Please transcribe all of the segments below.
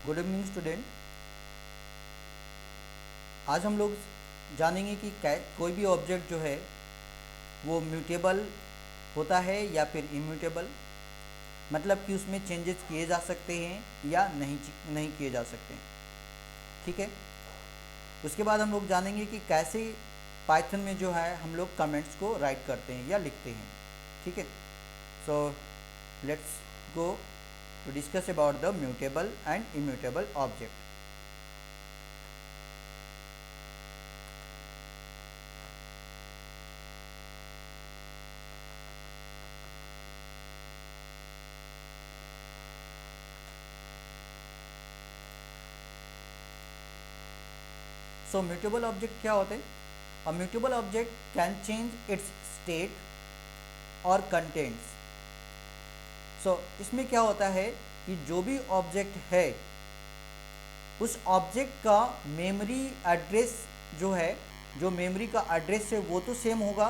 Good evening student. आज हम लोग जानेंगे कि कोई भी ऑब्जेक्ट जो है वो म्यूटेबल होता है या फिर इम्यूटेबल, मतलब कि उसमें चेंजेस किए जा सकते हैं या नहीं किए जा सकते हैं। ठीक है, उसके बाद हम लोग जानेंगे कि कैसे पाइथन में जो है हम लोग कमेंट्स को राइट करते हैं या लिखते हैं। ठीक है, so let's go to discuss about the mutable and immutable object. So mutable object क्या होते हैं? A mutable object can change its state और कंटेंट्स। सो इसमें क्या होता है कि जो भी ऑब्जेक्ट है उस ऑब्जेक्ट का मेमोरी एड्रेस जो है, जो मेमोरी का एड्रेस है वो तो सेम होगा,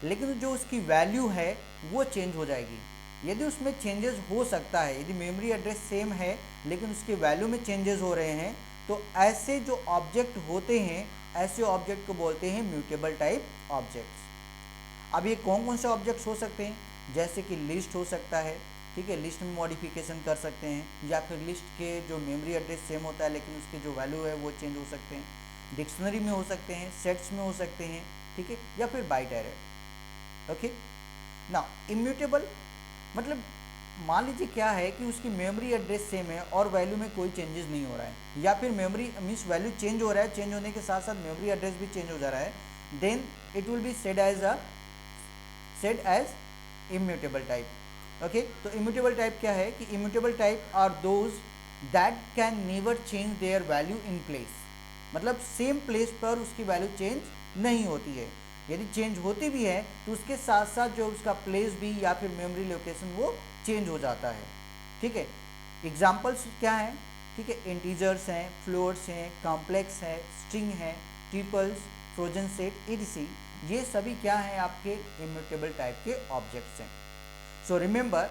लेकिन जो उसकी वैल्यू है वो चेंज हो जाएगी। यदि उसमें चेंजेस हो सकता है, यदि मेमोरी एड्रेस सेम है लेकिन उसके वैल्यू में चेंजेस हो रहे हैं, तो ऐसे जो ऑब्जेक्ट होते हैं ऐसे ऑब्जेक्ट को बोलते हैं म्यूटेबल टाइप ऑब्जेक्ट्स। अब ये कौन कौन से ऑब्जेक्ट्स हो सकते हैं? जैसे कि लिस्ट हो सकता है, ठीक है, लिस्ट में मॉडिफिकेशन कर सकते हैं, या फिर लिस्ट के जो मेमोरी एड्रेस सेम होता है लेकिन उसके जो वैल्यू है वो चेंज हो सकते हैं। डिक्शनरी में हो सकते हैं, सेट्स में हो सकते हैं, ठीक है, या फिर बाइट एरे। ओके, ना इम्यूटेबल मतलब मान लीजिए क्या है कि उसकी मेमोरी एड्रेस सेम है और वैल्यू में कोई चेंजेस नहीं हो रहा है, या फिर मेमोरी मीन्स वैल्यू चेंज हो रहा है, चेंज होने के साथ साथ मेमोरी एड्रेस भी चेंज हो जा रहा है, then it will be said as immutable type. Okay, तो इम्यूटेबल टाइप क्या है कि immutable type are those that can never change their value in place. मतलब सेम प्लेस पर उसकी वैल्यू चेंज नहीं होती है, यदि चेंज होती भी है तो उसके साथ साथ जो उसका प्लेस भी या फिर मेमोरी लोकेशन वो चेंज हो जाता है। ठीक है, एग्जाम्पल्स क्या हैं? ठीक है, इंटीजर्स हैं, फ्लोट्स हैं, कॉम्प्लेक्स है, स्ट्रिंग है, ट्रिपल्स, फ्रोजन सेट, etc। ये सभी क्या हैं? आपके इम्यूटेबल टाइप के ऑब्जेक्ट्स हैं। सो रिमेंबर,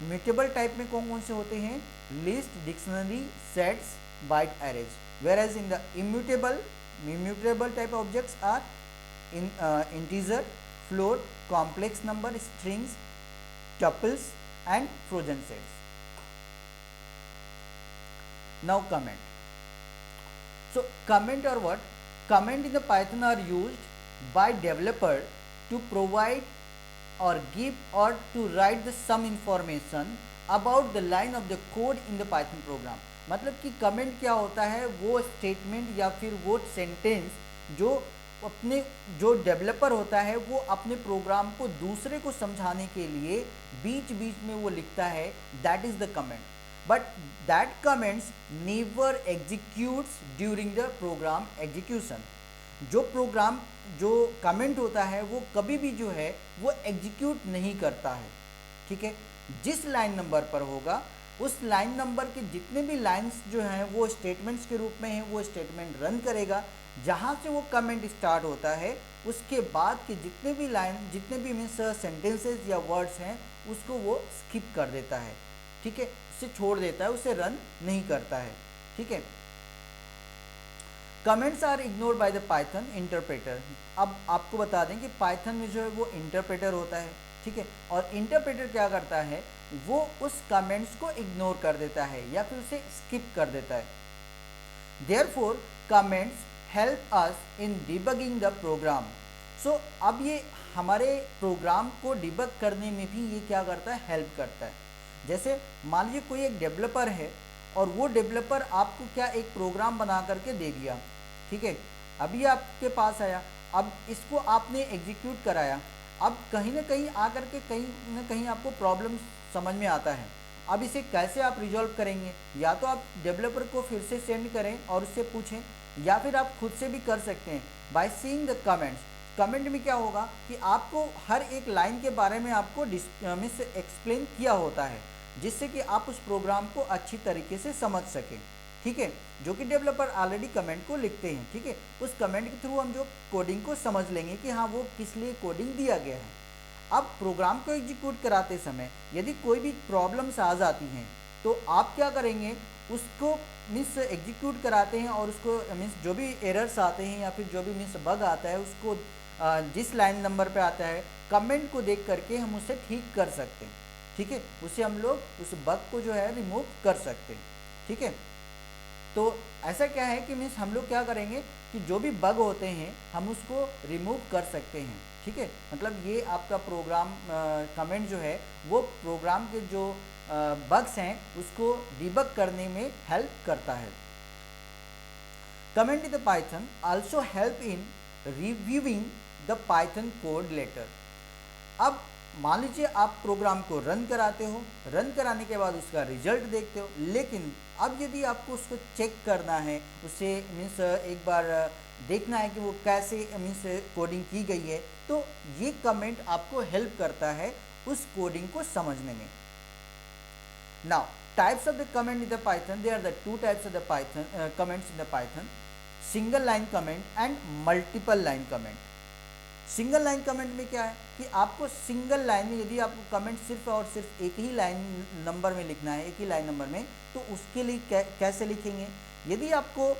म्यूटेबल टाइप में कौन कौन से होते हैं? List, dictionary, sets, byte arrays. whereas in the immutable type objects are integer, float, complex number, strings, tuples and frozen sets. Now comment. So comment or what? Comment in the Python are used by developer to provide or give or to write the some information about the line of the code in the Python program. मतलब कि comment क्या होता है? वो statement या फिर वो sentence जो डेवलपर होता है वो अपने प्रोग्राम को दूसरे को समझाने के लिए बीच बीच में वो लिखता है, that is the comment. But that comments never executes during the program execution. जो कमेंट होता है वो कभी भी जो है वो एग्जीक्यूट नहीं करता है। ठीक है, जिस लाइन नंबर पर होगा उस लाइन नंबर के जितने भी लाइंस जो हैं वो स्टेटमेंट्स के रूप में हैं, वो स्टेटमेंट रन करेगा। जहाँ से वो कमेंट स्टार्ट होता है उसके बाद के जितने भी मीन्स सेंटेंसेस या वर्ड्स हैं उसको वो स्किप कर देता है। ठीक है, उसे छोड़ देता है, उसे रन नहीं करता है। ठीक है, comments are ignored by the Python interpreter. अब आपको बता दें कि पाइथन में जो है वो इंटरप्रेटर होता है। ठीक है, और इंटरप्रेटर क्या करता है? वो उस कमेंट्स को इग्नोर कर देता है या फिर उसे स्किप कर देता है। Therefore comments help us in debugging the program. So अब ये हमारे प्रोग्राम को डिबग करने में भी ये क्या करता है? हेल्प करता है। जैसे मान लीजिए कोई एक डेवलपर है और वो डेवलपर आपको क्या एक प्रोग्राम बना करके दे दिया। ठीक है, अभी आपके पास आया, अब इसको आपने एग्जीक्यूट कराया, अब कहीं ना कहीं आकर के कहीं ना कहीं आपको प्रॉब्लम समझ में आता है। अब इसे कैसे आप रिजॉल्व करेंगे? या तो आप डेवलपर को फिर से सेंड करें और उससे पूछें, या फिर आप खुद से भी कर सकते हैं by seeing the comments. Comment में क्या होगा कि आपको हर एक लाइन के बारे में आपको मिस एक्सप्लेन किया होता है, जिससे कि आप उस प्रोग्राम को अच्छी तरीके से समझ सकें। ठीक है, जो कि डेवलपर ऑलरेडी कमेंट को लिखते हैं। ठीक है, उस कमेंट के थ्रू हम जो कोडिंग को समझ लेंगे कि हाँ वो किस लिए कोडिंग दिया गया है। अब प्रोग्राम को एग्जीक्यूट कराते समय यदि कोई भी प्रॉब्लम्स आ जाती हैं तो आप क्या करेंगे, उसको मीन्स एग्जीक्यूट कराते हैं और उसको मीन्स जो भी एरर्स आते हैं या फिर जो भी मीन्स बग आता है उसको जिस लाइन नंबर पे आता है कमेंट को देख करके हम उसे ठीक कर सकते हैं। ठीक है, उसे हम लोग उस बग को जो है रिमूव कर सकते हैं। ठीक है, तो ऐसा क्या है कि मीन्स हम लोग क्या करेंगे कि जो भी बग होते हैं हम उसको रिमूव कर सकते हैं। ठीक है, मतलब ये आपका प्रोग्राम कमेंट जो है वो प्रोग्राम के जो बग्स हैं उसको डिबग करने में हेल्प करता है। Comment in the Python also help in reviewing the Python code later. अब मान लीजिए आप प्रोग्राम को रन कराते हो, रन कराने के बाद उसका रिजल्ट देखते हो, लेकिन अब यदि आपको उसको चेक करना है, उसे मीन्स एक बार देखना है कि वो कैसे मीन्स कोडिंग की गई है, तो ये कमेंट आपको हेल्प करता है उस कोडिंग को समझने में। Now types of the comment in the Python, there are the two types of the Python comments in the Python, single line comment and multiple line comment. Single line comment में क्या है कि आपको single line में यदि आपको comment सिर्फ और सिर्फ एक ही लाइन नंबर में लिखना है, एक ही लाइन नंबर में, तो उसके लिए कैसे लिखेंगे। यदि आपको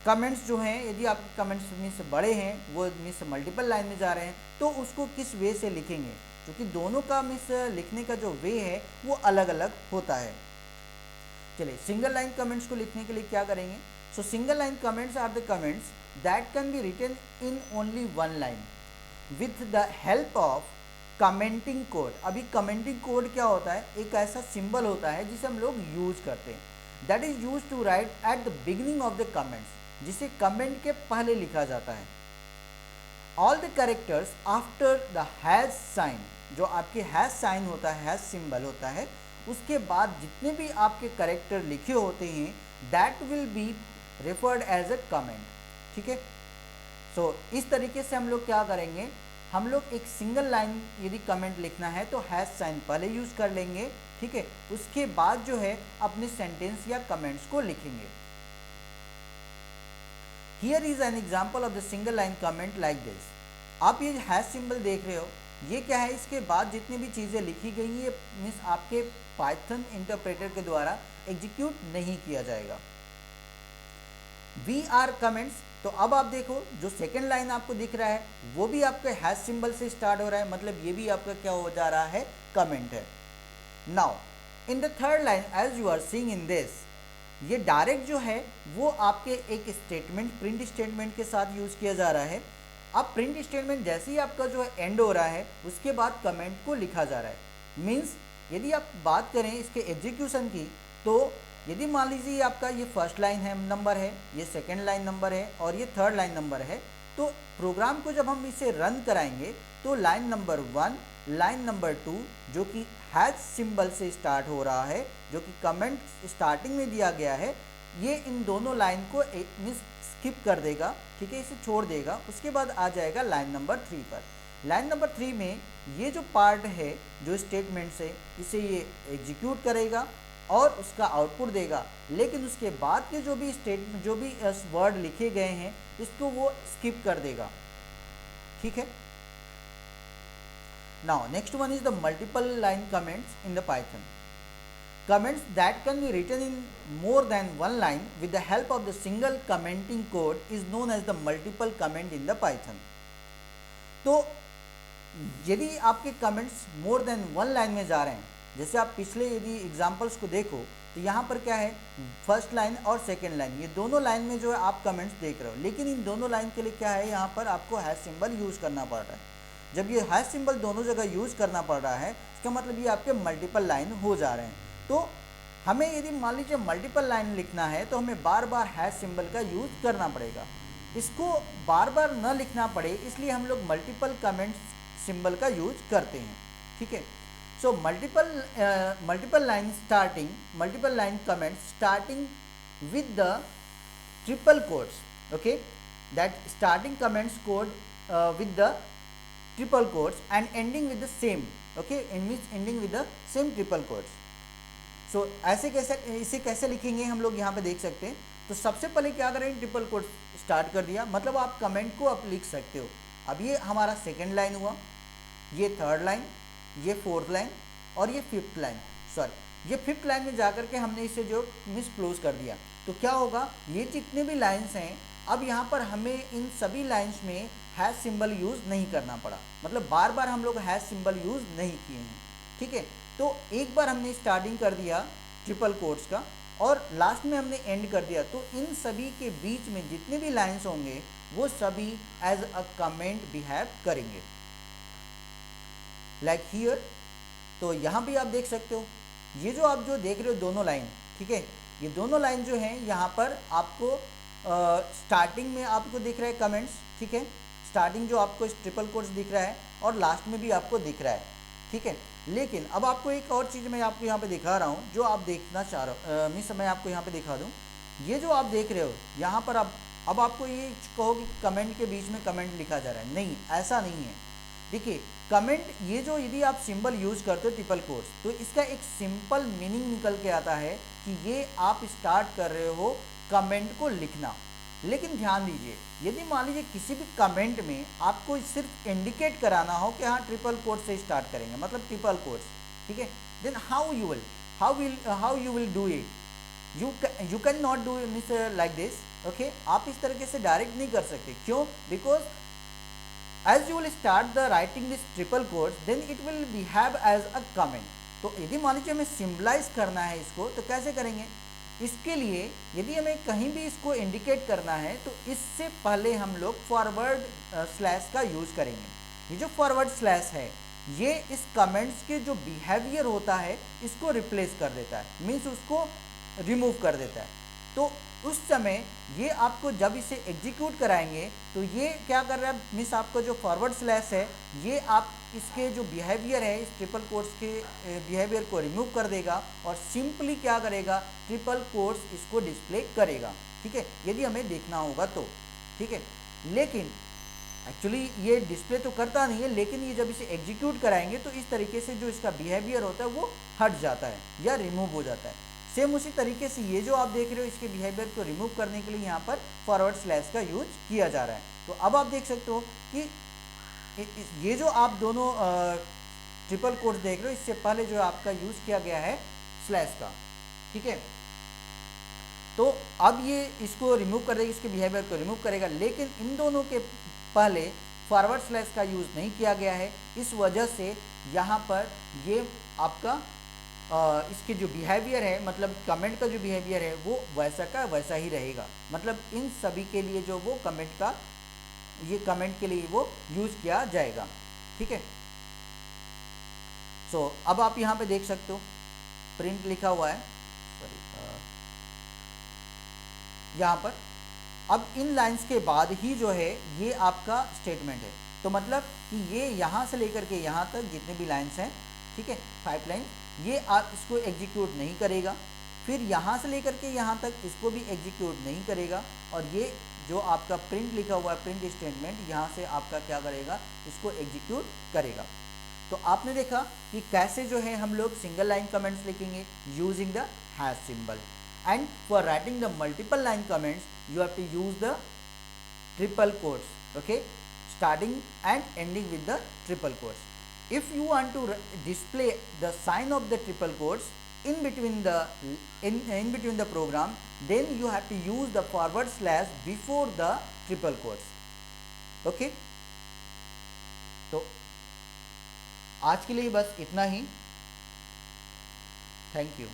कमेंट्स जो हैं, यदि आपके कमेंट्स मीन्स बड़े हैं, वो मीन्स मल्टीपल लाइन में जा रहे हैं, तो उसको किस वे से लिखेंगे, क्योंकि दोनों का मीन्स लिखने का जो वे है वो अलग अलग होता है। चलिए सिंगल लाइन कमेंट्स को लिखने के लिए क्या करेंगे। So single line comments are the comments that can be written in only one line with the help of commenting code। अभी commenting code क्या होता है, एक ऐसा सिंबल होता है जिसे हम लोग यूज करते हैं, that is used to write at the beginning of the comments, जिसे कमेंट के पहले लिखा जाता है। all the characters after the hash sign, जो आपके हैश साइन होता है, हैश सिंबल होता है, उसके बाद जितने भी आपके कैरेक्टर लिखे होते हैं that will be referred as a comment। ठीक है, सो इस तरीके से हम लोग क्या करेंगे, हम लोग एक सिंगल लाइन यदि कमेंट लिखना है तो हैश साइन पहले यूज कर लेंगे। ठीक है, उसके बाद जो है अपने सेंटेंस या कमेंट्स को लिखेंगे। Here is an example of the single line comment like this. आप ये हैश सिंबल देख रहे हो, ये क्या है, इसके बाद जितनी भी चीज़ें लिखी गई ये मीन्स आपके पाइथन इंटरप्रेटर के द्वारा एग्जीक्यूट नहीं किया जाएगा। वी आर कमेंट्स, तो अब आप देखो जो सेकेंड लाइन आपको दिख रहा है वो भी आपके हैश सिंबल से स्टार्ट हो रहा है, मतलब ये भी आपका क्या हो जा रहा है, कमेंट है। Now in the third line as you are seeing in this, ये डायरेक्ट जो है वो आपके एक स्टेटमेंट, प्रिंट स्टेटमेंट के साथ यूज किया जा रहा है। अब प्रिंट स्टेटमेंट जैसे ही आपका जो है एंड हो रहा है उसके बाद कमेंट को लिखा जा रहा है। मीन्स यदि आप बात करें इसके एग्जीक्यूशन की, तो यदि मान लीजिए आपका ये फर्स्ट लाइन है नंबर है, ये सेकेंड लाइन नंबर है और ये थर्ड लाइन नंबर है, तो प्रोग्राम को जब हम इसे रन कराएंगे तो लाइन नंबर 1, लाइन नंबर 2 जो कि हैश सिंबल से स्टार्ट हो रहा है, जो कि कमेंट स्टार्टिंग में दिया गया है, ये इन दोनों लाइन को मीन्स स्किप कर देगा। ठीक है, इसे छोड़ देगा। उसके बाद आ जाएगा लाइन नंबर 3 पर। लाइन नंबर 3 में ये जो पार्ट है जो स्टेटमेंट से, इसे ये एग्जीक्यूट करेगा और उसका आउटपुट देगा, लेकिन उसके बाद के जो भी स्टेटमेंट, जो भी वर्ड लिखे गए हैं इसको वो स्किप कर देगा। ठीक है, now next one is the multiple line comments in the Python. Comments that can be written in more than one line with the help of the single commenting code is known as the multiple comment in the Python. तो यदि आपके comments more than one line में जा रहे हैं, जैसे आप पिछले यदि एग्जाम्पल्स को देखो तो यहाँ पर क्या है, फर्स्ट लाइन और सेकेंड लाइन, ये दोनों लाइन में जो है आप कमेंट्स देख रहे हो, लेकिन इन दोनों लाइन के लिए क्या है, यहाँ पर आपको हैश सिंबल यूज़ करना पड़ रहा है। जब ये हैश सिंबल दोनों जगह यूज़ करना पड़ रहा है, इसका मतलब ये आपके मल्टीपल लाइन हो जा रहे हैं। तो हमें यदि मान लीजिए मल्टीपल लाइन लिखना है तो हमें बार बार हैश सिंबल का यूज़ करना पड़ेगा। इसको बार बार न लिखना पड़े इसलिए हम लोग मल्टीपल कमेंट सिंबल का यूज करते हैं। ठीक है, so multiple line comments starting with the triple quotes, okay, that starting comments code with the triple quotes and ending with the same, okay, in which ending with the same triple quotes। so इसे कैसे लिखेंगे हम लोग यहाँ पे देख सकते हैं। तो सबसे पहले क्या करें, ट्रिपल कोट स्टार्ट कर दिया, मतलब आप कमेंट को आप लिख सकते हो। अब ये हमारा सेकेंड लाइन हुआ, ये थर्ड लाइन, ये फोर्थ लाइन और ये फिफ्थ लाइन, सॉरी ये फिफ्थ लाइन में जाकर के हमने इसे जो मिस क्लोज कर दिया, तो क्या होगा, ये जितने भी लाइन्स हैं अब यहाँ पर हमें इन सभी लाइन्स में हैश सिंबल यूज़ नहीं करना पड़ा, मतलब बार बार हम लोग हैश सिंबल यूज़ नहीं किए हैं, ठीक है। तो एक बार हमने स्टार्टिंग कर दिया ट्रिपल कोट्स का और लास्ट में हमने एंड कर दिया, तो इन सभी के बीच में जितने भी लाइन्स होंगे वो सभी एज अ कमेंट बिहेव करेंगे, लाइक हियर। तो यहाँ भी आप देख सकते हो, ये जो आप जो देख रहे हो दोनों लाइन, ठीक है, ये दोनों लाइन जो हैं यहाँ पर आपको स्टार्टिंग में आपको दिख रहा है कमेंट्स, ठीक है, स्टार्टिंग जो आपको ट्रिपल कोट्स दिख रहा है और लास्ट में भी आपको दिख रहा है, ठीक है। लेकिन अब आपको एक और चीज़ मैं आपको यहाँ पे दिखा रहा हूँ जो आप देखना चाह रहा हूँ, मैं आपको यहाँ पे दिखा दूँ। ये जो आप देख रहे हो यहाँ पर अब आपको ये कहो कि कमेंट के बीच में कमेंट लिखा जा रहा है, नहीं, ऐसा नहीं है। देखिए कमेंट, ये जो यदि आप सिंबल यूज़ करते हो ट्रिपल कोट्स, तो इसका एक सिंपल मीनिंग निकल के आता है कि ये आप स्टार्ट कर रहे हो कमेंट को लिखना। लेकिन ध्यान दीजिए, यदि मान लीजिए किसी भी कमेंट में आपको सिर्फ इंडिकेट कराना हो कि हाँ ट्रिपल कोट्स से स्टार्ट करेंगे, मतलब ट्रिपल कोट्स, ठीक है, then how you will do it, you can not do miss like this, okay. आप इस तरीके से डायरेक्ट नहीं कर सकते, क्यों, because as you will start the writing this triple quotes, then it will behave as a comment। तो यदि मान लीजिए हमें सिम्बलाइज करना है इसको, तो कैसे करेंगे, इसके लिए यदि हमें कहीं भी इसको इंडिकेट करना है तो इससे पहले हम लोग फॉरवर्ड स्लैश का यूज़ करेंगे। ये जो फॉरवर्ड स्लैश है ये इस कमेंट्स के जो बिहेवियर होता है इसको रिप्लेस कर देता है, मीन्स उसको रिमूव कर देता है। तो उस समय ये आपको जब इसे एग्जीक्यूट कराएंगे तो ये क्या कर रहा है, मीन्स आपका जो फॉरवर्ड स्लैश है ये आप इसके जो बिहेवियर है, इस ट्रिपल कोट्स के बिहेवियर को रिमूव कर देगा और सिंपली क्या करेगा, ट्रिपल कोट्स इसको डिस्प्ले करेगा, ठीक है, यदि हमें देखना होगा तो, ठीक है। लेकिन एक्चुअली ये डिस्प्ले तो करता नहीं है, लेकिन ये जब इसे एग्जीक्यूट कराएंगे तो इस तरीके से जो इसका बिहेवियर होता है वो हट जाता है या रिमूव हो जाता है। सेम उसी तरीके से ये जो आप देख रहे हो इसके बिहेवियर को रिमूव करने के लिए यहाँ पर फॉरवर्ड स्लैश का यूज किया जा रहा है। तो अब आप देख सकते हो कि ये जो आप दोनों ट्रिपल कोट्स देख रहे हो, इससे पहले जो आपका यूज किया गया है स्लैश का, ठीक है। तो अब ये इसको रिमूव कर देगा, इसके बिहेवियर को रिमूव करेगा, लेकिन इन दोनों के पहले फॉरवर्ड स्लैश का यूज़ नहीं किया गया है, इस वजह से यहाँ पर ये आपका इसके जो बिहेवियर है, मतलब कमेंट का जो बिहेवियर है वो वैसा का वैसा ही रहेगा, मतलब इन सभी के लिए जो वो कमेंट का, ये कमेंट के लिए वो यूज़ किया जाएगा, ठीक है। सो अब आप यहाँ पे देख सकते हो प्रिंट लिखा हुआ है, सॉरी, यहाँ पर अब इन लाइंस के बाद ही जो है ये आपका स्टेटमेंट है। तो मतलब कि ये यहाँ से लेकर के यहाँ तक जितने भी लाइंस हैं, ठीक है, 5 लाइन, ये आप इसको एग्जीक्यूट नहीं करेगा, फिर यहाँ से लेकर के यहाँ तक इसको भी एग्जीक्यूट नहीं करेगा, और ये जो आपका प्रिंट लिखा हुआ है प्रिंट स्टेटमेंट, यहाँ से आपका क्या करेगा, इसको एग्जीक्यूट करेगा। तो आपने देखा कि कैसे जो है हम लोग सिंगल लाइन कमेंट्स लिखेंगे using the hash symbol, and for writing the multiple line comments you have to use the triple quotes, okay, starting and ending with the triple quotes. If you want to display the sign of the triple quotes in between the program, then you have to use the forward slash before the triple quotes, okay। तो आज के लिए बस इतना ही, thank you.